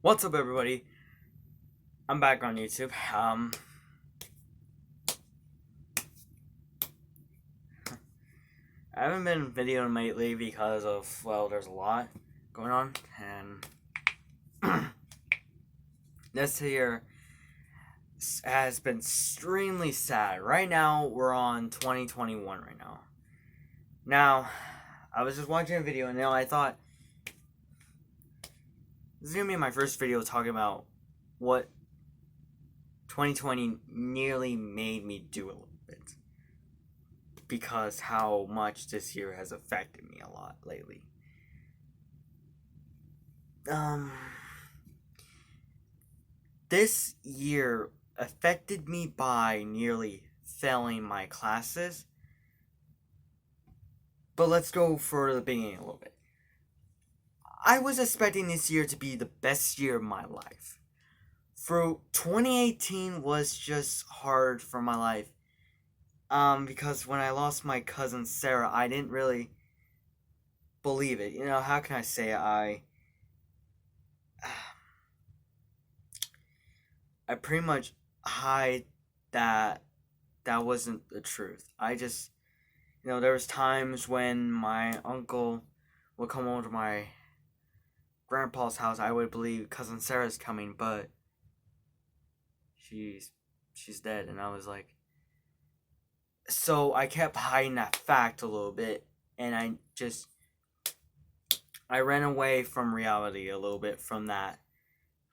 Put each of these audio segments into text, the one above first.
What's up, everybody? I'm back on YouTube. I haven't been videoing lately because of, well, there's a lot going on, and this year has been extremely sad. Right now, we're on 2021 right now. Now, I was just watching a video, and I thought, this is gonna be my first video talking about what 2020 nearly made me do a little bit. Because how much this year has affected me a lot lately. Um, this year affected me by nearly failing my classes. But let's go for the beginning a little bit. I was expecting this year to be the best year of my life. For 2018 was just hard for my life. Because when I lost my cousin Sarah, I didn't really believe it. How can I say I pretty much hide that that wasn't the truth. I just, there was times when my uncle would come over to my grandpa's house. I would believe cousin Sarah's coming, but she's she's dead, and I was like, so I kept hiding that fact a little bit, and I ran away from reality a little bit from that,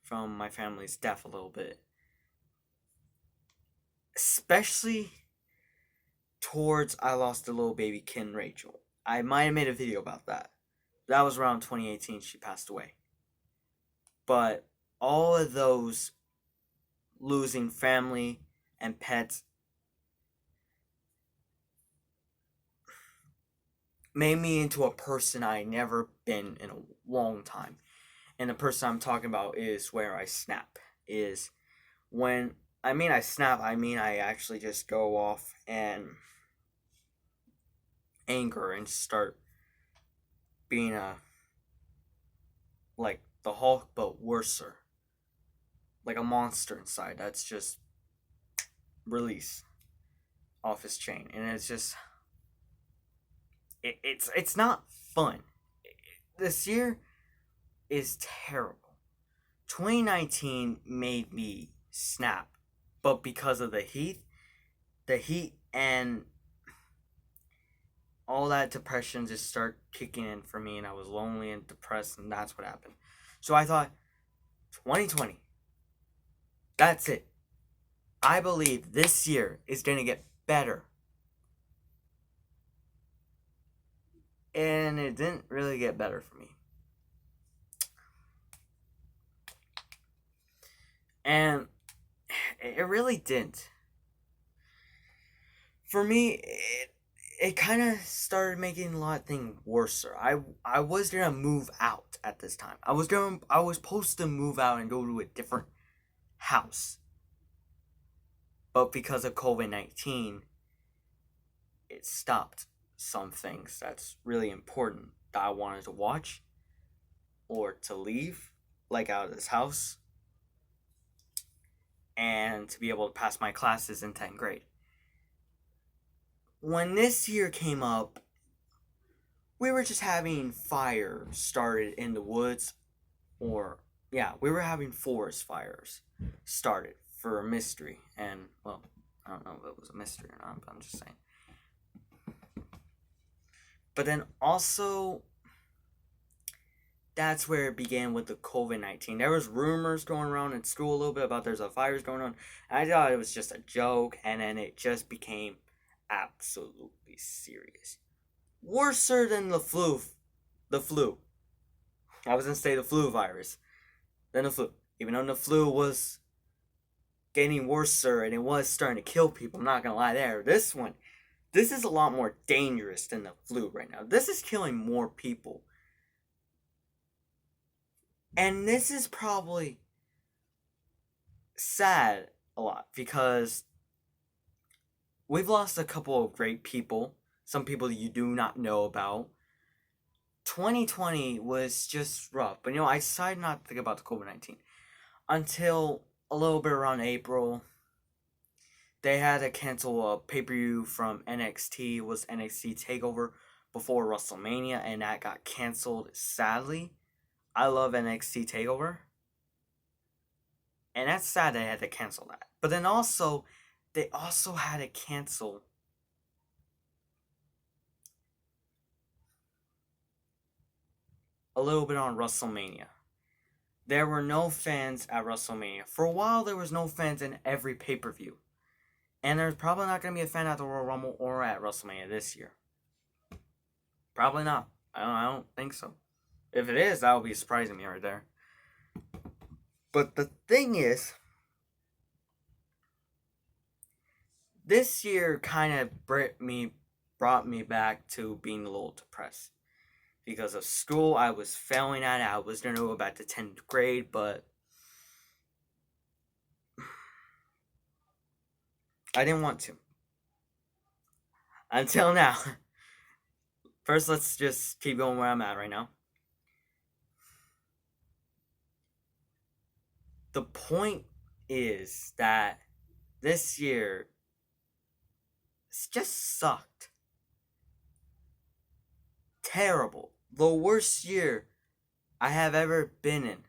from my family's death a little bit, especially towards I lost a little baby kid, Rachel. I might have made a video about that. That was around 2018. She passed away. But all of those losing family and pets made me into a person I never been in a long time. And the person I'm talking about is where I snap. Is when I snap, I actually just go off and anger and start being like the Hulk but worser. Like a monster inside that's just release off his chain. And it's just it's not fun. This year is terrible. 2019 made me snap, but because of the heat and all that depression just started kicking in for me, and I was lonely and depressed, and that's what happened. So I thought, 2020, that's it. I believe this year is going to get better. And it didn't really get better for me. And it really didn't. For me, it kind of started making a lot of things worse. I was gonna move out at this time. I was supposed to move out and go to a different house, but because of COVID-19, it stopped some things that's really important that I wanted to watch or to leave, like out of this house, and to be able to pass my classes in 10th grade. When this year came up, we were just having fire started in the woods, or yeah, we were having forest fires started for a mystery, and well, I don't know if it was a mystery or not, but I'm just saying. But then also, that's where it began with the COVID-19. There was rumors going around in school a little bit about there's a virus going on. I thought it was just a joke, and then it just became absolutely serious. Worser than the flu. The flu. I was gonna say the flu virus. Than the flu. Even though the flu was getting worser and it was starting to kill people, I'm not gonna lie there. This is a lot more dangerous than the flu right now. This is killing more people. And this is probably sad a lot because we've lost a couple of great people, some people you do not know about. 2020 was just rough. But I decided not to think about the COVID-19 until a little bit around April. They had to cancel a pay-per-view from NXT. It was NXT TakeOver before WrestleMania, and that got canceled, sadly. I love NXT TakeOver. And that's sad they had to cancel that. But then also, they also had to cancel a little bit on WrestleMania. There were no fans at WrestleMania. For a while, there was no fans in every pay-per-view. And there's probably not going to be a fan at the Royal Rumble or at WrestleMania this year. Probably not. I don't think so. If it is, that would be surprising me right there. But the thing is, this year kind of brought me back to being a little depressed. Because of school, I was failing at it. I was going to go back to 10th grade, but I didn't want to. Until now. First, let's just keep going where I'm at right now. The point is that this year just sucked. Terrible. The worst year I have ever been in.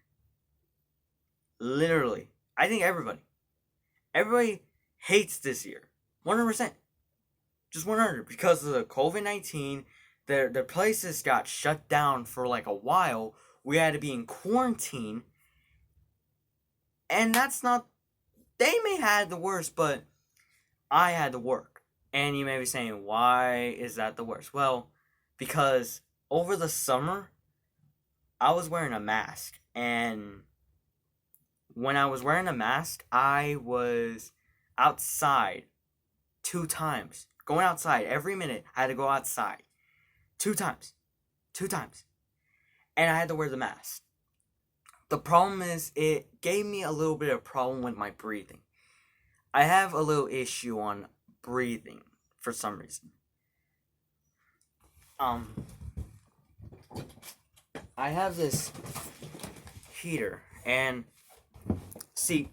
Literally. I think everybody hates this year. 100%. Just 100. Because of the COVID-19, their places got shut down for like a while. We had to be in quarantine. And that's not... They may have the worst, but I had to work. And you may be saying, why is that the worst? Well, because over the summer, I was wearing a mask. And when I was wearing a mask, I was outside 2 times. Going outside every minute. I had to go outside 2 times. 2 times. And I had to wear the mask. The problem is, it gave me a little bit of problem with my breathing. I have a little issue on breathing for some reason. I have this heater, and see,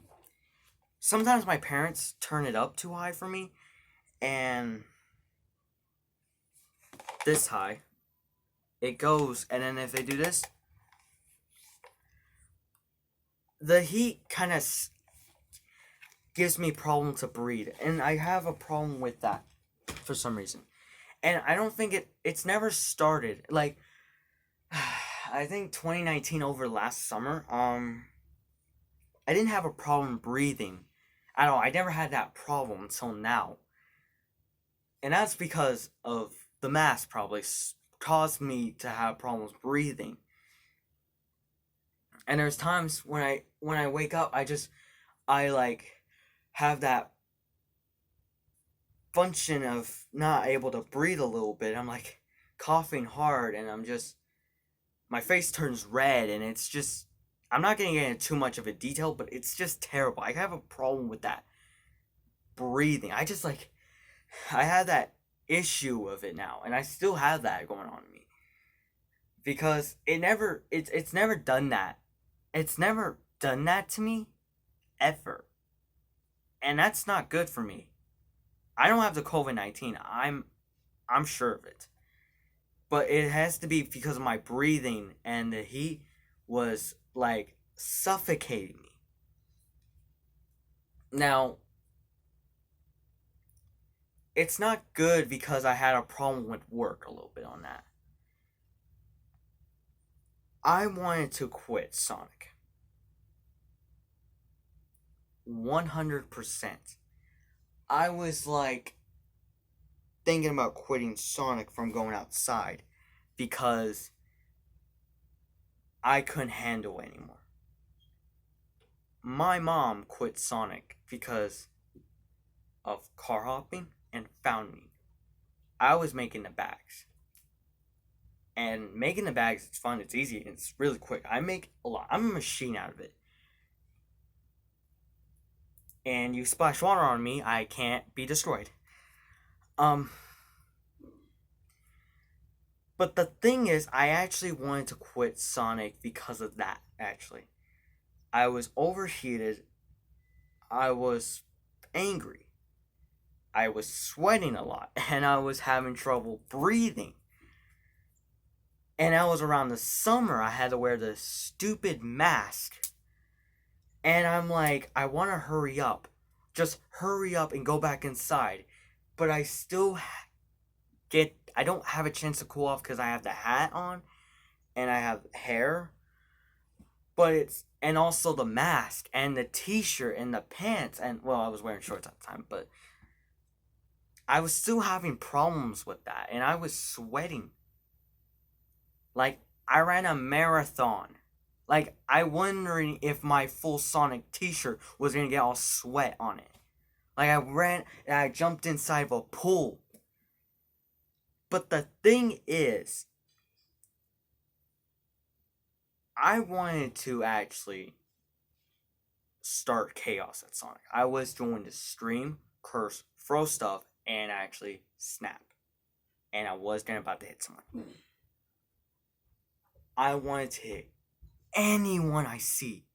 sometimes my parents turn it up too high for me, and this high, it goes, and then if they do this, the heat kind of gives me problem to breathe, and I have a problem with that for some reason. And I don't think it's never started. Like, I think 2019 over last summer, I didn't have a problem breathing at all. I never had that problem until now. And that's because of the mask probably caused me to have problems breathing. And there's times when I wake up, I like have that function of not able to breathe a little bit. I'm like coughing hard, and my face turns red, and it's just, I'm not going to get into too much of a detail, but it's just terrible. I have a problem with that breathing. I have that issue of it now, and I still have that going on in me. Because it's never done that. It's never done that to me ever. And that's not good for me. I don't have the COVID-19. I'm sure of it. But it has to be because of my breathing, and the heat was like suffocating me. Now, it's not good because I had a problem with work a little bit on that. I wanted to quit Sonic. 100%. I was like thinking about quitting Sonic from going outside because I couldn't handle it anymore. My mom quit Sonic because of car hopping and found me. I was making the bags. And making the bags, it's fun, it's easy, and it's really quick. I make a lot. I'm a machine out of it. And you splash water on me, I can't be destroyed. But the thing is, I actually wanted to quit Sonic because of that, actually. I was overheated. I was angry. I was sweating a lot. And I was having trouble breathing. And I was around the summer. I had to wear this stupid mask. And I'm like, I want to hurry up. Just hurry up and go back inside. But I still I don't have a chance to cool off because I have the hat on and I have hair. But and also the mask and the t-shirt and the pants. And, well, I was wearing shorts at the time, but I was still having problems with that. And I was sweating. Like, I ran a marathon. Like, I wondering if my full Sonic t-shirt was gonna get all sweat on it. Like, I ran and I jumped inside of a pool. But the thing is, I wanted to actually start chaos at Sonic. I was going to stream, curse, throw stuff, and actually snap. And I was gonna about to hit someone. I wanted to hit anyone I see.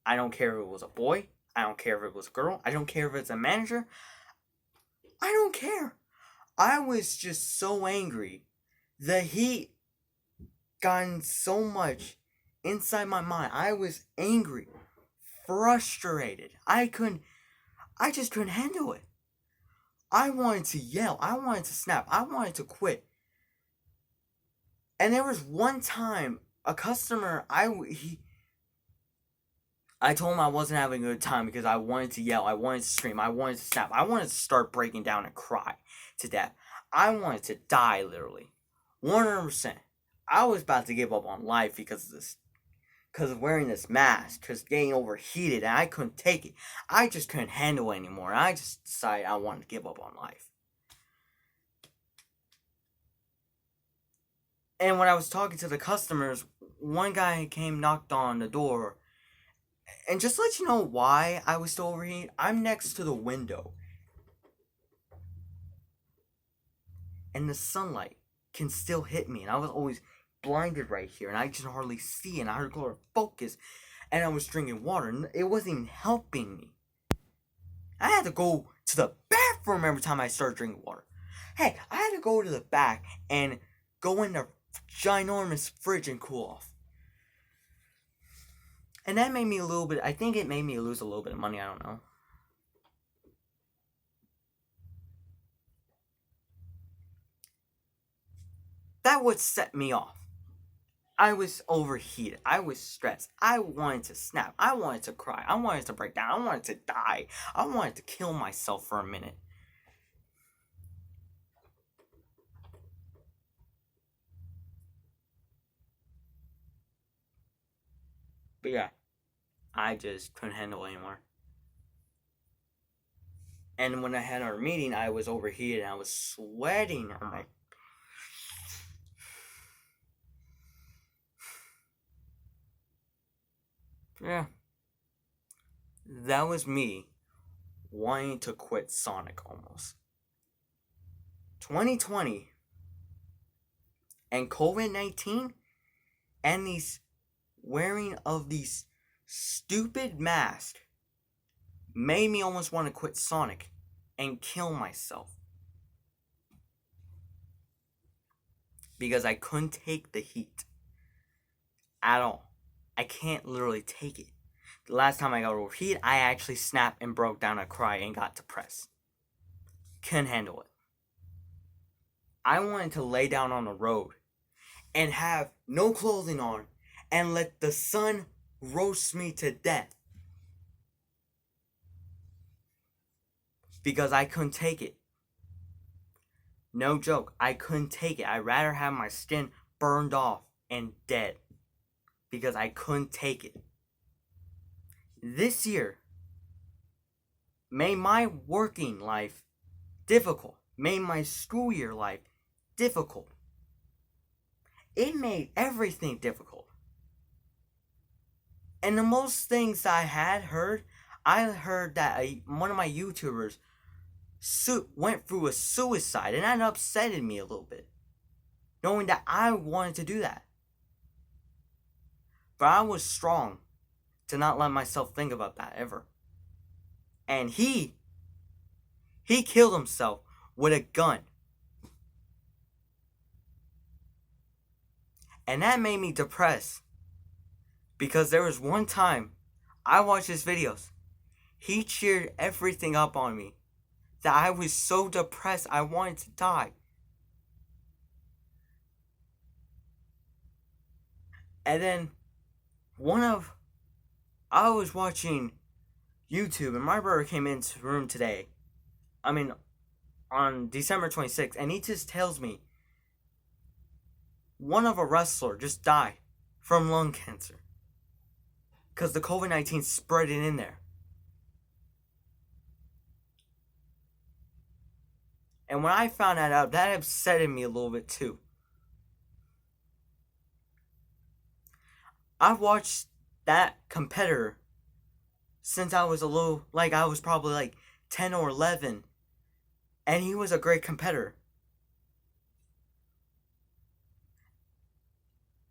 I don't care if it was a boy. I don't care if it was a girl. I don't care if it's a manager. I don't care. I was just so angry. The heat gotten so much inside my mind. I was angry, frustrated. I just couldn't handle it. I wanted to yell. I wanted to snap. I wanted to quit. And there was one time a customer, I told him I wasn't having a good time because I wanted to yell, I wanted to scream, I wanted to snap, I wanted to start breaking down and cry to death. I wanted to die, literally. 100%. I was about to give up on life because of this. Because of wearing this mask, because getting overheated, and I couldn't take it. I just couldn't handle it anymore. And I just decided I wanted to give up on life. And when I was talking to the customers, one guy came, knocked on the door. And just to let you know why I was still overheated, I'm next to the window. And the sunlight can still hit me. And I was always blinded right here. And I just hardly see. And I had to go to focus. And I was drinking water. And it wasn't even helping me. I had to go to the bathroom every time I started drinking water. Hey, I had to go to the back and go in the ginormous fridge and cool off. And that made me a little bit, I think it made me lose a little bit of money, I don't know. That would set me off. I was overheated. I was stressed. I wanted to snap. I wanted to cry. I wanted to break down. I wanted to die. I wanted to kill myself for a minute. But yeah, I just couldn't handle it anymore. And when I had our meeting, I was overheated and I was sweating. I'm like, yeah. That was me wanting to quit Sonic almost. 2020 and COVID-19 and these wearing of these stupid masks made me almost want to quit Sonic and kill myself. Because I couldn't take the heat at all. I can't literally take it. The last time I got overheated, I actually snapped and broke down and cried and got depressed. Couldn't handle it. I wanted to lay down on the road and have no clothing on and let the sun roast me to death. Because I couldn't take it. No joke, I couldn't take it. I'd rather have my skin burned off and dead. Because I couldn't take it. This year made my working life difficult. Made my school year life difficult. It made everything difficult. And the most things I heard that one of my YouTubers went through a suicide, and that upsetted me a little bit. knowing that I wanted to do that. But I was strong to not let myself think about that ever. And he killed himself with a gun. And that made me depressed. Because there was one time I watched his videos. He cheered everything up on me that I was so depressed I wanted to die. And then I was watching YouTube and my brother came into the room today. I mean, on December 26th, and he just tells me one of a wrestler just died from lung cancer because the COVID-19 spread it in there. And when I found that out, that upset me a little bit too. I've watched that competitor since I was I was probably like 10 or 11, and he was a great competitor.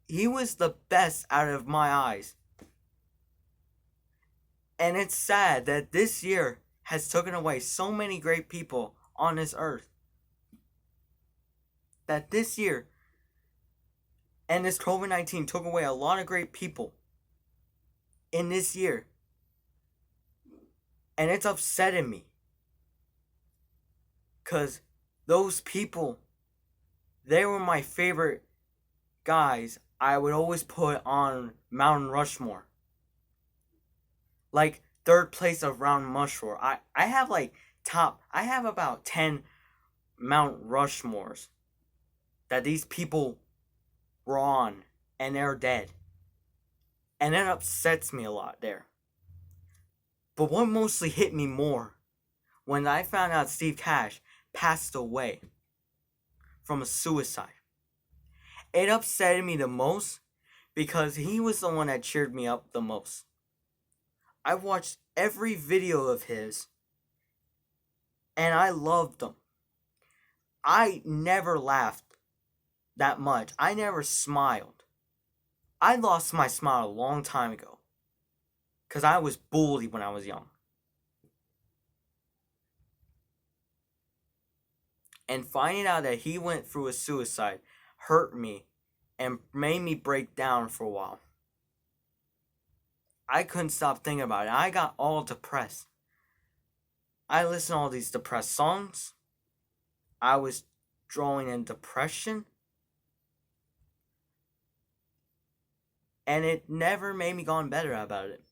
He was the best out of my eyes. And it's sad that this year has taken away so many great people on this earth. That this year and this COVID-19 took away a lot of great people in this year. And it's upsetting me. Because those people, they were my favorite guys I would always put on Mount Rushmore. Like third place of Mount Rushmore. I have about 10 Mount Rushmores that these people were on and they're dead. And that upsets me a lot there. But what mostly hit me more when I found out Steve Cash passed away from a suicide. It upset me the most because he was the one that cheered me up the most. I watched every video of his and I loved them. I never laughed that much. I never smiled. I lost my smile a long time ago because I was bullied when I was young. And finding out that he went through a suicide hurt me and made me break down for a while. I couldn't stop thinking about it. I got all depressed. I listened to all these depressed songs. I was drawing in depression. And it never made me gone better about it.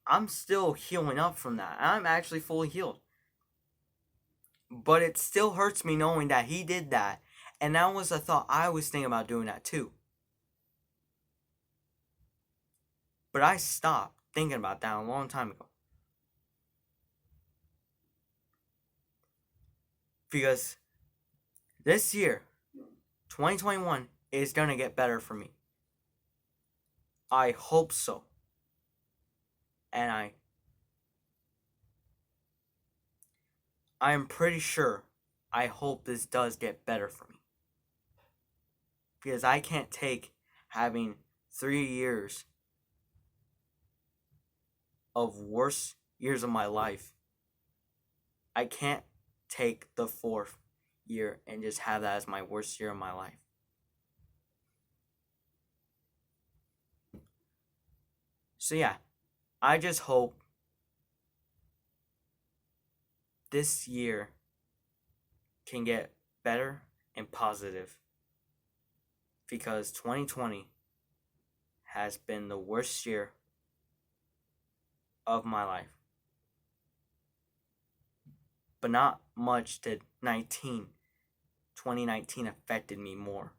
I'm still healing up from that. I'm actually fully healed. But it still hurts me knowing that he did that. And that was a thought I was thinking about doing that too. But I stopped thinking about that a long time ago. Because this year, 2021, is going to get better for me. I hope so. And I am pretty sure I hope this does get better for me. Because I can't take having 3 years of worst years of my life. I can't take the 4th year and just have that as my worst year of my life. So yeah, I just hope this year can get better and positive, because 2020 has been the worst year of my life. But not much did 2019 affected me more.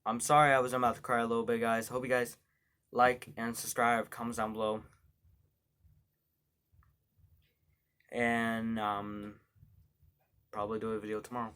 I'm sorry I was about to cry a little bit, guys. Hope you guys like and subscribe. Comments down below. And probably do a video tomorrow.